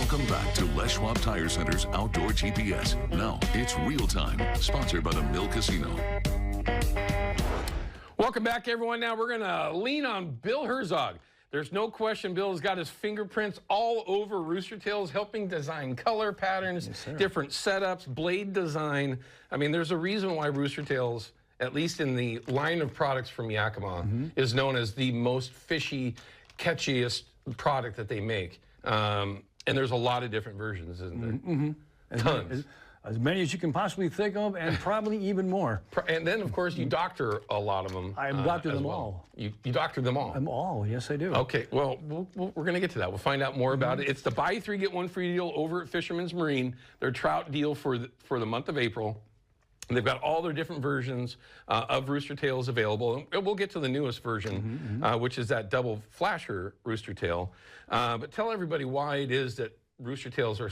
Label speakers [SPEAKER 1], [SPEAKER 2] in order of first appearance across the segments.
[SPEAKER 1] Welcome back to Les Schwab Tire Center's Outdoor GPS. Now it's real time, sponsored by the Mill Casino.
[SPEAKER 2] Welcome back, everyone. Now we're going to lean on Bill Herzog. There's no question Bill has got his fingerprints all over Rooster Tails, helping design color patterns, different setups, blade design. I mean, there's a reason why Rooster Tails, at least in the line of products from Yakima, is known as the most fishy, catchiest product that they make. And there's a lot of different versions, isn't there? Tons.
[SPEAKER 3] As many as you can possibly think of, and probably even more.
[SPEAKER 2] And then, of course, you doctor a lot of them.
[SPEAKER 3] I doctor them all.
[SPEAKER 2] You doctor them all?
[SPEAKER 3] All, yes I do.
[SPEAKER 2] Okay, well, we're going to get to that. We'll find out more about it. It's the buy three, get one free deal over at Fisherman's Marine. Their trout deal for the month of April. And they've got all their different versions of Rooster Tails available. And we'll get to the newest version, which is that double flasher Rooster Tail. But tell everybody why it is that Rooster Tails are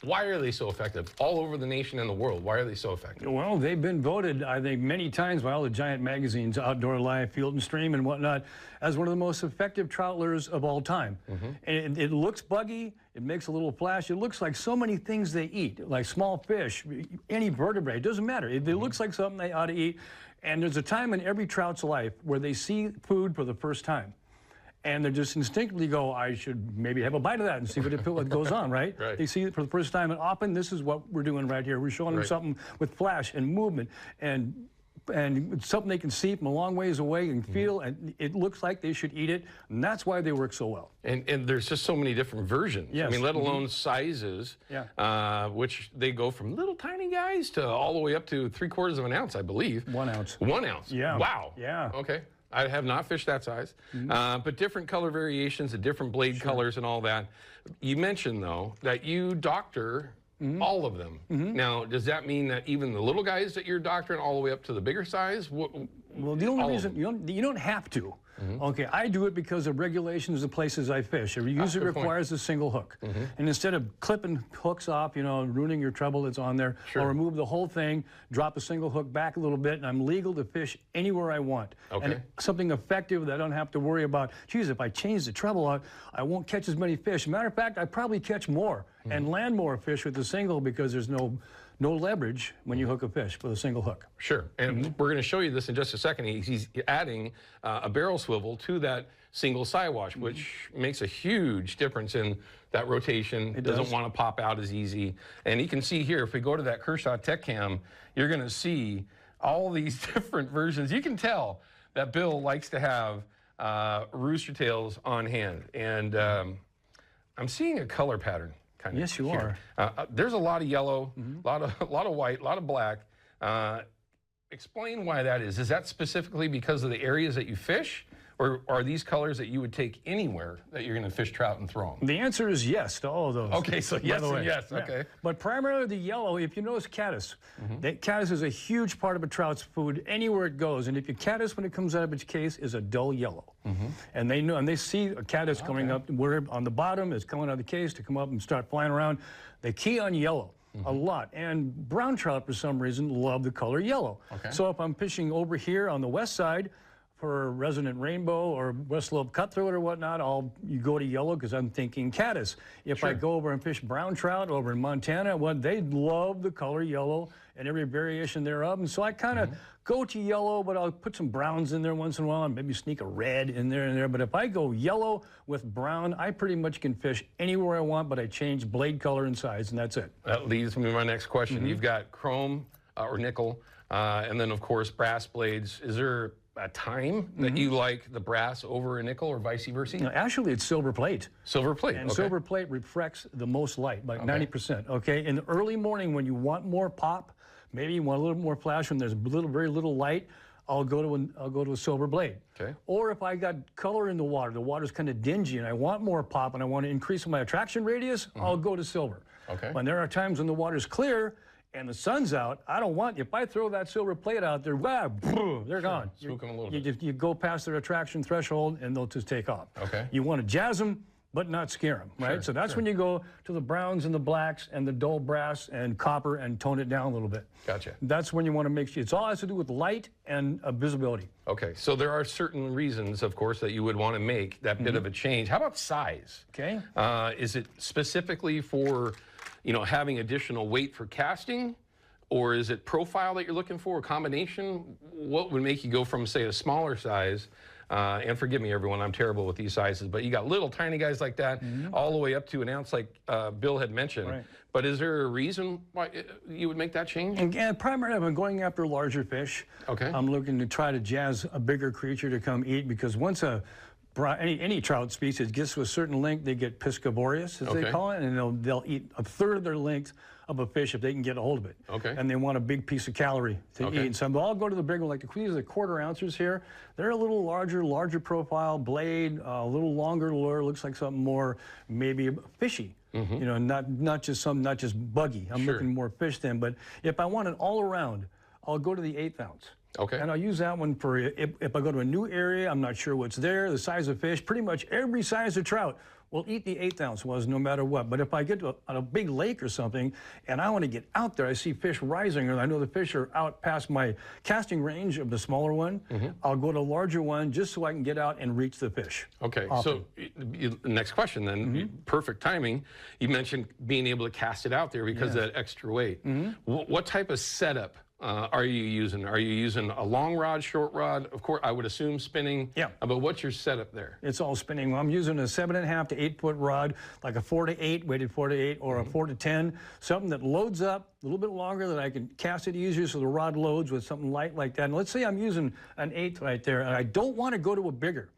[SPEAKER 2] why are they so effective all over the nation and the world? Why are they so effective?
[SPEAKER 3] Well, they've been voted, I think, many times by all the giant magazines, Outdoor Life, Field and Stream, and whatnot, as one of the most effective trout lures of all time. And it looks buggy, it makes a little flash, it looks like so many things they eat, like small fish, any vertebrate, it doesn't matter. It looks like something they ought to eat. And there's a time in every trout's life where they see food for the first time. And they just instinctively go, I should maybe have a bite of that and see what goes on, right? They see it for the first time, and often this is what we're doing right here. We're showing them something with flash and movement and something they can see from a long ways away and feel, and it looks like they should eat it, and that's why they work so well. And
[SPEAKER 2] there's just so many different versions.
[SPEAKER 3] Yes.
[SPEAKER 2] I mean, let alone sizes, which they go from little tiny guys to all the way up to 3/4 of an ounce, I believe.
[SPEAKER 3] 1 ounce.
[SPEAKER 2] 1 ounce.
[SPEAKER 3] Yeah.
[SPEAKER 2] Wow.
[SPEAKER 3] Yeah.
[SPEAKER 2] Okay. I have not fished that size, but different color variations and different blade colors and all that. You mentioned, though, that you doctor all of them. Now, does that mean that even the little guys that you're doctoring all the way up to the bigger size?
[SPEAKER 3] Well, the only reason, you don't have to. Okay, I do it because of regulations of places I fish. It usually requires a single hook. And instead of clipping hooks off, ruining your treble that's on there, I'll remove the whole thing, drop a single hook back a little bit, and I'm legal to fish anywhere I want. And something effective that I don't have to worry about, geez, if I change the treble out, I won't catch as many fish. Matter of fact, I probably catch more and land more fish with the single because there's no leverage when you hook a fish with a single hook.
[SPEAKER 2] Sure, and we're going to show you this in just a second. He's adding a barrel swivel to that single sidewash, which makes a huge difference in that rotation. It doesn't want to pop out as easy. And you can see here, if we go to that Kershaw Tech Cam, you're going to see all these different versions. You can tell that Bill likes to have Rooster Tails on hand. And I'm seeing a color pattern.
[SPEAKER 3] Yes, you are.
[SPEAKER 2] There's a lot of yellow, a lot of white, a lot of black. Explain why that is. Is that specifically because of the areas that you fish, or are these colors that you would take anywhere that you're going to fish trout and throw them?
[SPEAKER 3] The answer is yes to all of those.
[SPEAKER 2] Okay, so yes and yes. Okay.
[SPEAKER 3] But primarily the yellow, if you notice caddis, caddis is a huge part of a trout's food anywhere it goes. And if you caddis when it comes out of its case is a dull yellow. And they know, and they see a caddis coming up where on the bottom is coming out of the case to come up and start flying around. They key on yellow. A lot. And brown trout, for some reason, love the color yellow. So if I'm fishing over here on the west side for resident rainbow or West Slope cutthroat or whatnot, you go to yellow because I'm thinking caddis. If I go over and fish brown trout over in Montana, they love the color yellow and every variation thereof. And so I kind of go to yellow, but I'll put some browns in there once in a while and maybe sneak a red in there and there. But if I go yellow with brown, I pretty much can fish anywhere I want, but I change blade color and size, and that's it.
[SPEAKER 2] That leads me to my next question. You've got chrome or nickel, and then, of course, brass blades. Is there a time that you like the brass over a nickel or vice versa?
[SPEAKER 3] No, actually, it's silver plate.
[SPEAKER 2] Silver plate,
[SPEAKER 3] and silver plate refracts the most light, like 90%, In the early morning when you want more pop, maybe you want a little more flash when there's very little light, I'll go to a silver blade. Or if I got color in the water's kind of dingy and I want more pop and I want to increase my attraction radius, I'll go to silver. When there are times when the water's clear and the sun's out, if I throw that silver plate out there, they're gone.
[SPEAKER 2] Spook them a little bit.
[SPEAKER 3] You go past their attraction threshold and they'll just take off. You want to jazz them, but not scare them, right?
[SPEAKER 2] Sure,
[SPEAKER 3] So that's when you go to the browns and the blacks and the dull brass and copper and tone it down a little bit.
[SPEAKER 2] Gotcha.
[SPEAKER 3] That's when you want to make sure. It's all has to do with light and visibility.
[SPEAKER 2] Okay, so there are certain reasons, of course, that you would want to make that bit of a change. How about size?
[SPEAKER 3] Okay.
[SPEAKER 2] Is it specifically for, having additional weight for casting? Or is it profile that you're looking for, a combination? What would make you go from, say, a smaller size, and forgive me, everyone, I'm terrible with these sizes, but you got little tiny guys like that, all the way up to an ounce like Bill had mentioned.
[SPEAKER 3] Right.
[SPEAKER 2] But is there a reason why you would make that change?
[SPEAKER 3] Again, primarily I'm going after larger fish.
[SPEAKER 2] Okay.
[SPEAKER 3] I'm looking to try to jazz a bigger creature to come eat, because once any trout species gets to a certain length, they get piscivorous, as they call it, and they'll eat a third of their length of a fish if they can get a hold of it.
[SPEAKER 2] Okay.
[SPEAKER 3] And they want a big piece of calorie to eat. So I'll go to the bigger one, like these are the quarter ounces here. They're a little larger profile, blade, a little longer lure, looks like something more maybe fishy. Not just buggy. I'm looking more fish then. But if I want it all around, I'll go to the 1/8 ounce.
[SPEAKER 2] Okay.
[SPEAKER 3] And I'll use that one for if I go to a new area, I'm not sure what's there, the size of fish. Pretty much every size of trout will eat the 1/8 ounce ones no matter what. But if I get to a big lake or something and I want to get out there, I see fish rising, and I know the fish are out past my casting range of the smaller one, I'll go to a larger one just so I can get out and reach the fish.
[SPEAKER 2] Okay,
[SPEAKER 3] often.
[SPEAKER 2] so next question then, perfect timing. You mentioned being able to cast it out there because of that extra weight. What type of setup are you using? Are you using a long rod, short rod? Of course, I would assume spinning.
[SPEAKER 3] Yeah.
[SPEAKER 2] But what's your setup there?
[SPEAKER 3] It's all spinning. I'm using a 7.5 to 8 foot rod, like a 4 to 8, weighted 4 to 8, or a 4 to 10, something that loads up a little bit longer, that I can cast it easier so the rod loads with something light like that. And let's say I'm using an 1/8 right there, and I don't want to go to a bigger.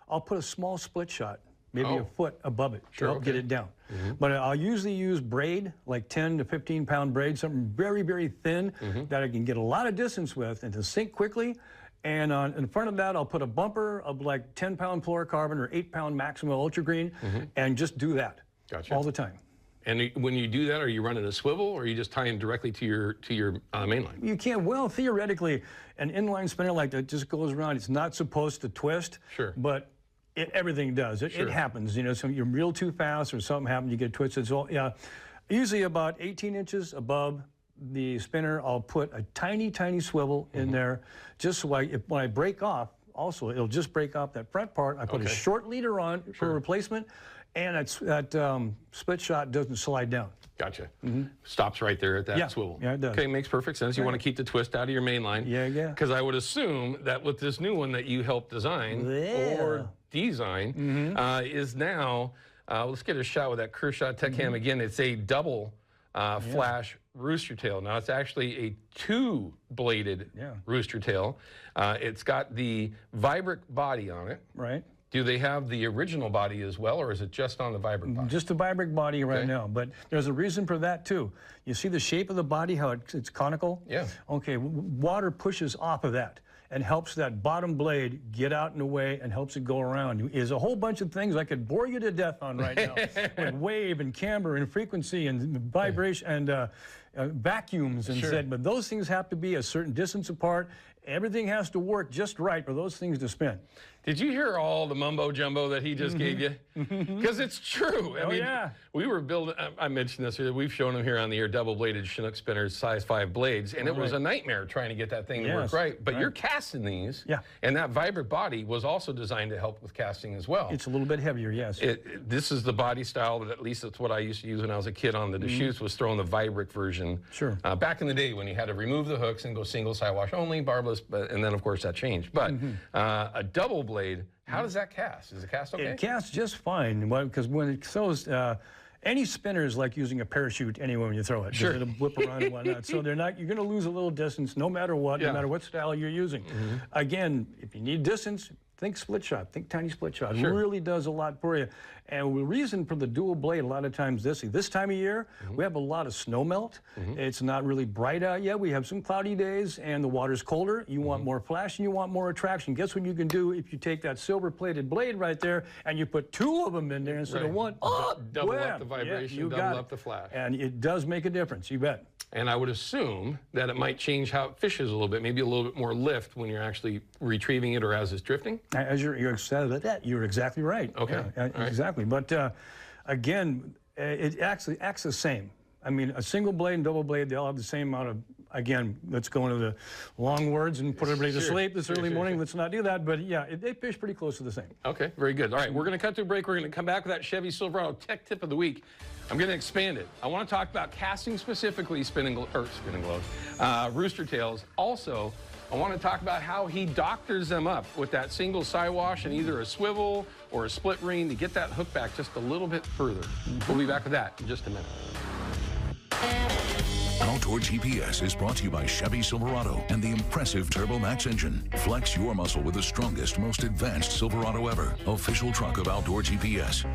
[SPEAKER 3] I'll put a small split shot, maybe a foot above it to help get it down. But I'll usually use braid, like 10 to 15 pound braid, something very, very thin that I can get a lot of distance with and to sink quickly. And in front of that, I'll put a bumper of like 10 pound fluorocarbon or 8 pound Maxima Ultra Green, and just do that all the time.
[SPEAKER 2] And when you do that, are you running a swivel, or are you just tying directly to your main line?
[SPEAKER 3] You can. Well, theoretically, an inline spinner like that just goes around. It's not supposed to twist, but everything does. It happens. So you reel too fast or something happens, you get twisted. So usually about 18 inches above the spinner, I'll put a tiny, tiny swivel in there, just so when I break off, also it'll just break off that front part. I put a short leader on for replacement, and that split shot doesn't slide down.
[SPEAKER 2] Gotcha. Stops right there at that swivel.
[SPEAKER 3] Yeah, it does.
[SPEAKER 2] Okay, makes perfect sense. You want to keep the twist out of your main line.
[SPEAKER 3] Yeah.
[SPEAKER 2] Because I would assume that with this new one that you helped design or design is now, let's get a shot with that Kershaw Tech Cam again. It's a double flash rooster tail. Now it's actually a 2-bladed rooster tail. It's got the Vibric body on it.
[SPEAKER 3] Right.
[SPEAKER 2] Do they have the original body as well, or is it just on the Vibric body?
[SPEAKER 3] Just the Vibric body right now, but there's a reason for that too. You see the shape of the body, how it's conical?
[SPEAKER 2] Yeah.
[SPEAKER 3] Okay, water pushes off of that and helps that bottom blade get out and away and helps it go around. There's a whole bunch of things I could bore you to death on right now, with wave and camber and frequency and vibration and vacuums and said, but those things have to be a certain distance apart. Everything has to work just right for those things to spin.
[SPEAKER 2] Did you hear all the mumbo jumbo that he just gave you? Because it's true. I mean, we were building, I mentioned this, we've shown them here on the air, double-bladed Chinook spinners, size 5 blades, and it was a nightmare trying to get that thing to work right. But you're casting these, and that Vibric body was also designed to help with casting as well.
[SPEAKER 3] It's a little bit heavier, yes.
[SPEAKER 2] This is the body style, that at least that's what I used to use when I was a kid on the Deschutes, was throwing the Vibric version.
[SPEAKER 3] Sure.
[SPEAKER 2] Back in the day when you had to remove the hooks and go single side wash only, barbless, and then of course that changed. But a double blade, how does that cast? Does it cast okay?
[SPEAKER 3] It casts just fine, because when it throws, any spinner is like using a parachute anyway when you throw it. It'll whip around and whatnot. So you're going to lose a little distance no matter what, no matter what style you're using. Again, if you need distance, think split shot, think tiny split shot. It really does a lot for you. And the reason for the dual blade, a lot of times this time of year, we have a lot of snow melt. It's not really bright out yet. We have some cloudy days and the water's colder. You want more flash and you want more attraction. Guess what you can do if you take that silver-plated blade right there and you put 2 of them in there instead of one?
[SPEAKER 2] Double up the vibration, double up the flash.
[SPEAKER 3] And it does make a difference, you bet.
[SPEAKER 2] And I would assume that it might change how it fishes a little bit, maybe a little bit more lift when you're actually retrieving it or as it's drifting?
[SPEAKER 3] As you're exactly right.
[SPEAKER 2] Okay.
[SPEAKER 3] Yeah, exactly. But again, it actually acts the same. I mean, a single blade and double blade, they all have the same amount of, again, let's go into the long words and put everybody to sleep this early morning. Let's not do that. But yeah, they pitch pretty close to the same.
[SPEAKER 2] Okay, very good. All right, we're going to cut to a break. We're going to come back with that Chevy Silverado Tech Tip of the Week. I'm going to expand it. I want to talk about casting specifically spinning gloves, rooster tails. Also, I want to talk about how he doctors them up with that single side wash and either a swivel or a split ring to get that hook back just a little bit further. We'll be back with that in just a minute.
[SPEAKER 1] Outdoor GPS is brought to you by Chevy Silverado and the impressive Turbo Max engine. Flex your muscle with the strongest, most advanced Silverado ever. Official truck of Outdoor GPS.